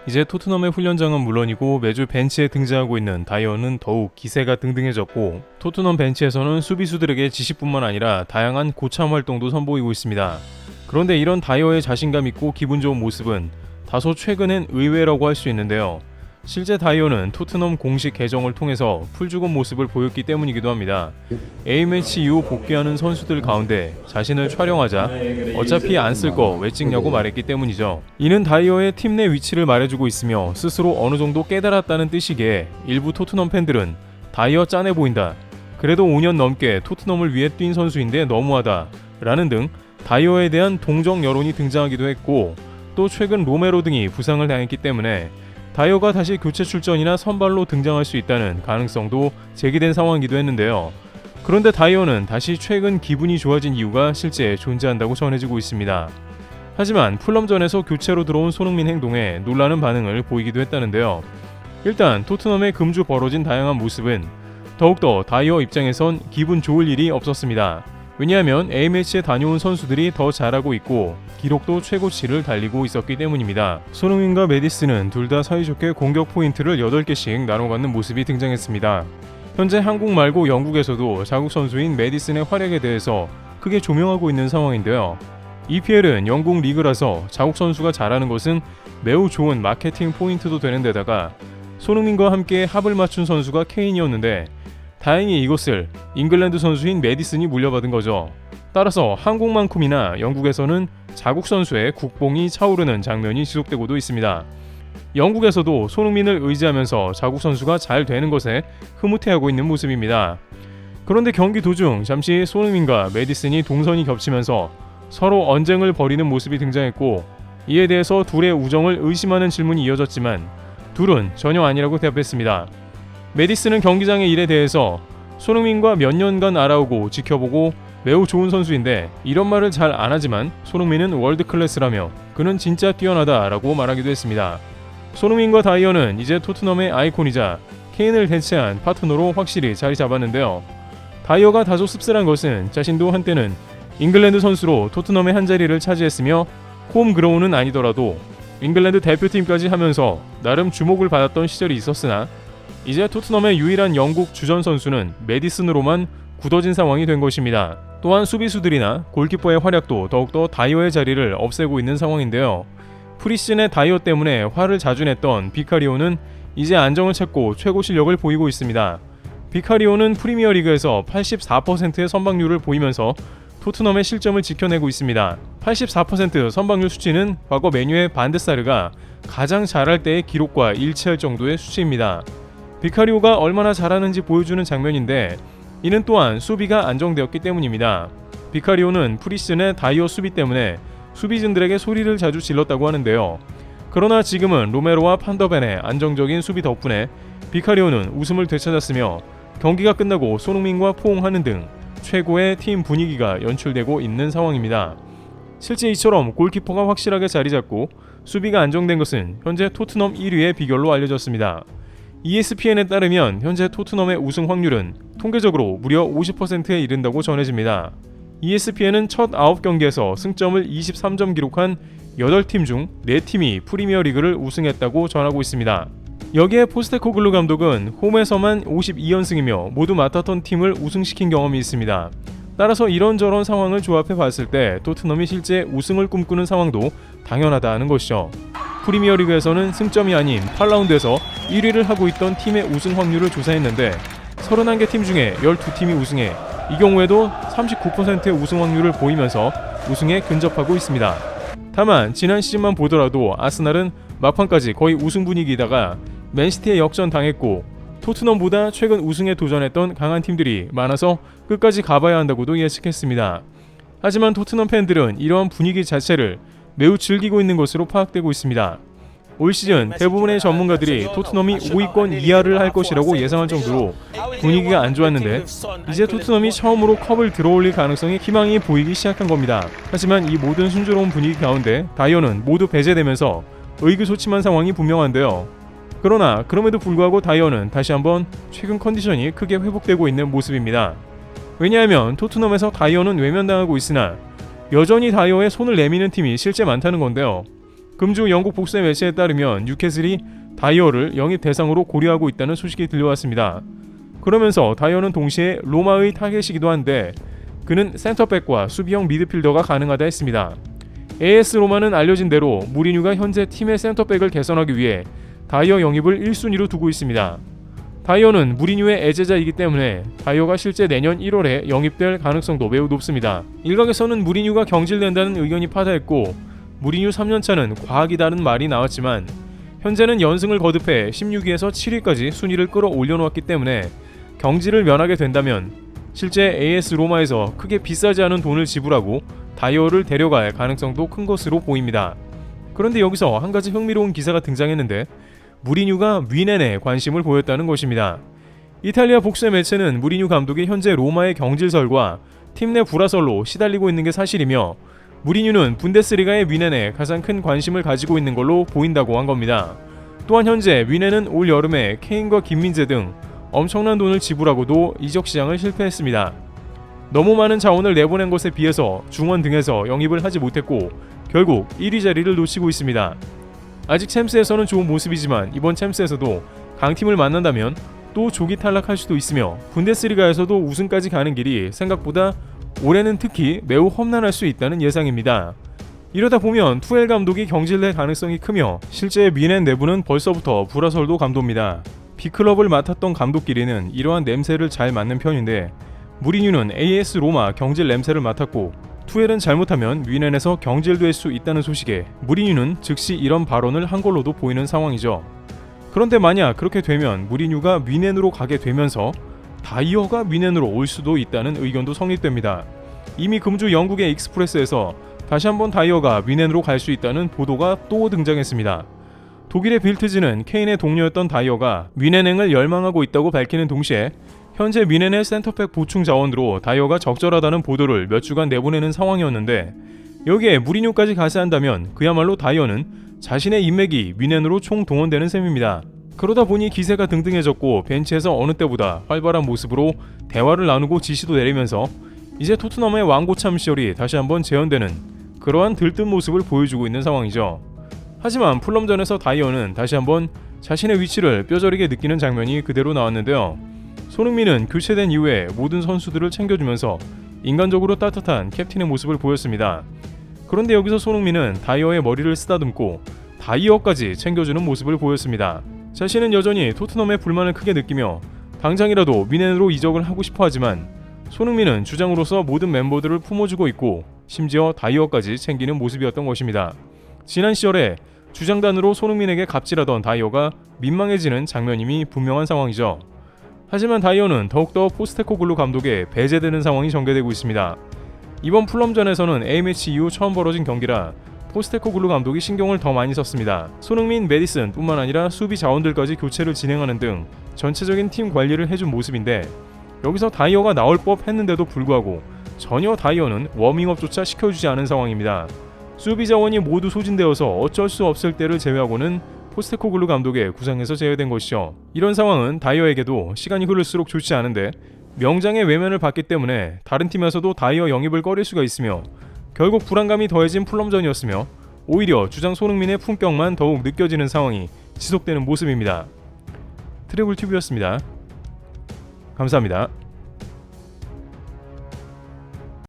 이제 토트넘의 훈련장은 물론이고 매주 벤치에 등장하고 있는 다이어는 더욱 기세가 등등해졌고, 토트넘 벤치에서는 수비수들에게 지시뿐만 아니라 다양한 고참 활동도 선보이고 있습니다. 그런데 이런 다이어의 자신감 있고 기분 좋은 모습은 다소 최근엔 의외라고 할 수 있는데요. 실제 다이어는 토트넘 공식 계정을 통해서 풀죽은 모습을 보였기 때문이기도 합니다. A매치 이후 복귀하는 선수들 가운데 자신을 촬영하자 어차피 안 쓸 거 왜 찍냐고 말했기 때문이죠. 이는 다이어의 팀 내 위치를 말해주고 있으며 스스로 어느 정도 깨달았다는 뜻이기에 일부 토트넘 팬들은 다이어 짠해 보인다, 그래도 5년 넘게 토트넘을 위해 뛴 선수인데 너무하다 라는 등 다이어에 대한 동정 여론이 등장하기도 했고, 또 최근 로메로 등이 부상을 당했기 때문에 다이어가 다시 교체 출전이나 선발로 등장할 수 있다는 가능성도 제기된 상황이기도 했는데요. 그런데 다이어는 다시 최근 기분이 좋아진 이유가 실제 존재한다고 전해지고 있습니다. 하지만 풀럼전에서 교체로 들어온 손흥민 행동에 놀라는 반응을 보이기도 했다는데요. 일단 토트넘의 금주 벌어진 다양한 모습은 더욱더 다이어 입장에선 기분 좋을 일이 없었습니다. 왜냐하면 A매치에 다녀온 선수들이 더 잘하고 있고 기록도 최고치를 달리고 있었기 때문입니다. 손흥민과 메디슨은 둘 다 사이좋게 공격 포인트를 8개씩 나눠 갖는 모습이 등장했습니다. 현재 한국 말고 영국에서도 자국 선수인 메디슨의 활약에 대해서 크게 조명하고 있는 상황인데요. EPL은 영국 리그라서 자국 선수가 잘하는 것은 매우 좋은 마케팅 포인트도 되는 데다가 손흥민과 함께 합을 맞춘 선수가 케인이었는데 다행히 이것을 잉글랜드 선수인 메디슨이 물려받은 거죠. 따라서 한국만큼이나 영국에서는 자국 선수의 국뽕이 차오르는 장면이 지속되고도 있습니다. 영국에서도 손흥민을 의지하면서 자국 선수가 잘 되는 것에 흐뭇해하고 있는 모습입니다. 그런데 경기 도중 잠시 손흥민과 메디슨이 동선이 겹치면서 서로 언쟁을 벌이는 모습이 등장했고, 이에 대해서 둘의 우정을 의심하는 질문이 이어졌지만 둘은 전혀 아니라고 대답했습니다. 메디슨은 경기장의 일에 대해서 손흥민과 몇 년간 알아오고 지켜보고 매우 좋은 선수인데 이런 말을 잘 안 하지만 손흥민은 월드 클래스라며 그는 진짜 뛰어나다 라고 말하기도 했습니다. 손흥민과 다이어는 이제 토트넘의 아이콘이자 케인을 대체한 파트너로 확실히 자리 잡았는데요. 다이어가 다소 씁쓸한 것은 자신도 한때는 잉글랜드 선수로 토트넘의 한 자리를 차지했으며 홈그라운드는 아니더라도 잉글랜드 대표팀까지 하면서 나름 주목을 받았던 시절이 있었으나 이제 토트넘의 유일한 영국 주전 선수는 메디슨으로만 굳어진 상황이 된 것입니다. 또한 수비수들이나 골키퍼의 활약도 더욱더 다이어의 자리를 없애고 있는 상황인데요. 프리시즌의 다이어 때문에 화를 자주 냈던 비카리오는 이제 안정을 찾고 최고 실력을 보이고 있습니다. 비카리오는 프리미어리그에서 84%의 선방률을 보이면서 토트넘의 실점을 지켜내고 있습니다. 84% 선방률 수치는 과거 메뉴의 반데사르가 가장 잘할 때의 기록과 일치할 정도의 수치입니다. 비카리오가 얼마나 잘하는지 보여주는 장면인데 이는 또한 수비가 안정되었기 때문입니다. 비카리오는 프리시즌의 다이어 수비 때문에 수비진들에게 소리를 자주 질렀다고 하는데요. 그러나 지금은 로메로와 판더벤의 안정적인 수비 덕분에 비카리오는 웃음을 되찾았으며 경기가 끝나고 손흥민과 포옹하는 등 최고의 팀 분위기가 연출되고 있는 상황입니다. 실제 이처럼 골키퍼가 확실하게 자리 잡고 수비가 안정된 것은 현재 토트넘 1위의 비결로 알려졌습니다. ESPN에 따르면 현재 토트넘의 우승 확률은 통계적으로 무려 50%에 이른다고 전해집니다. ESPN은 첫 9경기에서 승점을 23점 기록한 8팀 중 4팀이 프리미어리그를 우승했다고 전하고 있습니다. 여기에 포스테코글루 감독은 홈에서만 52연승이며 모두 맡았던 팀을 우승시킨 경험이 있습니다. 따라서 이런저런 상황을 조합해 봤을 때 토트넘이 실제 우승을 꿈꾸는 상황도 당연하다는 것이죠. 프리미어리그에서는 승점이 아닌 8라운드에서 1위를 하고 있던 팀의 우승 확률을 조사했는데 31개 팀 중에 12팀이 우승해 이 경우에도 39%의 우승 확률을 보이면서 우승에 근접하고 있습니다. 다만 지난 시즌만 보더라도 아스날은 막판까지 거의 우승 분위기이다가 맨시티에 역전당했고 토트넘보다 최근 우승에 도전했던 강한 팀들이 많아서 끝까지 가봐야 한다고도 예측했습니다. 하지만 토트넘 팬들은 이러한 분위기 자체를 매우 즐기고 있는 것으로 파악되고 있습니다. 올 시즌 대부분의 전문가들이 토트넘이 5위권 이하를 할 것이라고 예상할 정도로 분위기가 안 좋았는데 이제 토트넘이 처음으로 컵을 들어올릴 가능성이 희망이 보이기 시작한 겁니다. 하지만 이 모든 순조로운 분위기 가운데 다이어는 모두 배제되면서 의기소침한 상황이 분명한데요. 그러나 그럼에도 불구하고 다이어는 다시 한번 최근 컨디션이 크게 회복되고 있는 모습입니다. 왜냐하면 토트넘에서 다이어는 외면당하고 있으나 여전히 다이어에 손을 내미는 팀이 실제 많다는 건데요. 금주 영국 복수의 매체에 따르면 뉴캐슬이 다이어를 영입 대상으로 고려하고 있다는 소식이 들려왔습니다. 그러면서 다이어는 동시에 로마의 타겟이기도 한데 그는 센터백과 수비형 미드필더가 가능하다 했습니다. AS 로마는 알려진 대로 무리뉴가 현재 팀의 센터백을 개선하기 위해 다이어 영입을 1순위로 두고 있습니다. 다이어는 무리뉴의 애제자이기 때문에 다이어가 실제 내년 1월에 영입될 가능성도 매우 높습니다. 일각에서는 무리뉴가 경질된다는 의견이 파다했고 무리뉴 3년차는 과학이다는 말이 나왔지만 현재는 연승을 거듭해 16위에서 7위까지 순위를 끌어올려놓았기 때문에 경질을 면하게 된다면 실제 AS 로마에서 크게 비싸지 않은 돈을 지불하고 다이어를 데려갈 가능성도 큰 것으로 보입니다. 그런데 여기서 한 가지 흥미로운 기사가 등장했는데 무리뉴가 윈넨에 관심을 보였다는 것입니다. 이탈리아 복수의 매체는 무리뉴 감독이 현재 로마의 경질설과 팀 내 불화설로 시달리고 있는 게 사실이며 무리뉴는 분데스리가의 윈넨에 가장 큰 관심을 가지고 있는 걸로 보인다고 한 겁니다. 또한 현재 윈넨은 올 여름에 케인과 김민재 등 엄청난 돈을 지불하고도 이적 시장을 실패했습니다. 너무 많은 자원을 내보낸 것에 비해서 중원 등에서 영입을 하지 못했고 결국 1위 자리를 놓치고 있습니다. 아직 챔스에서는 좋은 모습이지만 이번 챔스에서도 강팀을 만난다면 또 조기 탈락할 수도 있으며 분데스리가에서도 우승까지 가는 길이 생각보다 올해는 특히 매우 험난할 수 있다는 예상입니다. 이러다 보면 투엘 감독이 경질될 가능성이 크며 실제 윈넨 내부는 벌써부터 불화설도 감돕니다. B클럽을 맡았던 감독끼리는 이러한 냄새를 잘 맡는 편인데 무리뉴는 AS 로마 경질 냄새를 맡았고 투엘은 잘못하면 윈넨에서 경질될 수 있다는 소식에 무리뉴는 즉시 이런 발언을 한 걸로도 보이는 상황이죠. 그런데 만약 그렇게 되면 무리뉴가 윈넨으로 가게 되면서 다이어가 윈넨으로 올 수도 있다는 의견도 성립됩니다. 이미 금주 영국의 익스프레스에서 다시 한번 다이어가 윈넨으로 갈 수 있다는 보도가 또 등장했습니다. 독일의 빌트지는 케인의 동료였던 다이어가 윈넨행을 열망하고 있다고 밝히는 동시에 현재 윈넨의 센터백 보충 자원으로 다이어가 적절하다는 보도를 몇 주간 내보내는 상황이었는데 여기에 무리뉴까지 가세한다면 그야말로 다이어는 자신의 인맥이 윈넨으로 총동원되는 셈입니다. 그러다 보니 기세가 등등해졌고 벤치에서 어느 때보다 활발한 모습으로 대화를 나누고 지시도 내리면서 이제 토트넘의 왕고참 시절이 다시 한번 재현되는 그러한 들뜬 모습을 보여주고 있는 상황이죠. 하지만 풀럼전에서 다이어는 다시 한번 자신의 위치를 뼈저리게 느끼는 장면이 그대로 나왔는데요. 손흥민은 교체된 이후에 모든 선수들을 챙겨주면서 인간적으로 따뜻한 캡틴의 모습을 보였습니다. 그런데 여기서 손흥민은 다이어의 머리를 쓰다듬고 다이어까지 챙겨주는 모습을 보였습니다. 자신은 여전히 토트넘의 불만을 크게 느끼며 당장이라도 윈넨으로 이적을 하고 싶어 하지만 손흥민은 주장으로서 모든 멤버들을 품어주고 있고 심지어 다이어까지 챙기는 모습이었던 것입니다. 지난 시절에 주장단으로 손흥민에게 갑질하던 다이어가 민망해지는 장면임이 분명한 상황이죠. 하지만 다이어는 더욱더 포스테코글루 감독에 배제되는 상황이 전개되고 있습니다. 이번 풀럼전에서는 A매치 이후 처음 벌어진 경기라 포스테코글루 감독이 신경을 더 많이 썼습니다. 손흥민, 메디슨 뿐만 아니라 수비 자원들까지 교체를 진행하는 등 전체적인 팀 관리를 해준 모습인데 여기서 다이어가 나올 법 했는데도 불구하고 전혀 다이어는 워밍업조차 시켜주지 않은 상황입니다. 수비 자원이 모두 소진되어서 어쩔 수 없을 때를 제외하고는 포스테코글루 감독의 구상에서 제외된 것이죠. 이런 상황은 다이어에게도 시간이 흐를수록 좋지 않은데 명장의 외면을 받기 때문에 다른 팀에서도 다이어 영입을 꺼릴 수가 있으며 결국 불안감이 더해진 풀럼전이었으며 오히려 주장 손흥민의 품격만 더욱 느껴지는 상황이 지속되는 모습입니다. 트래블TV였습니다. 감사합니다.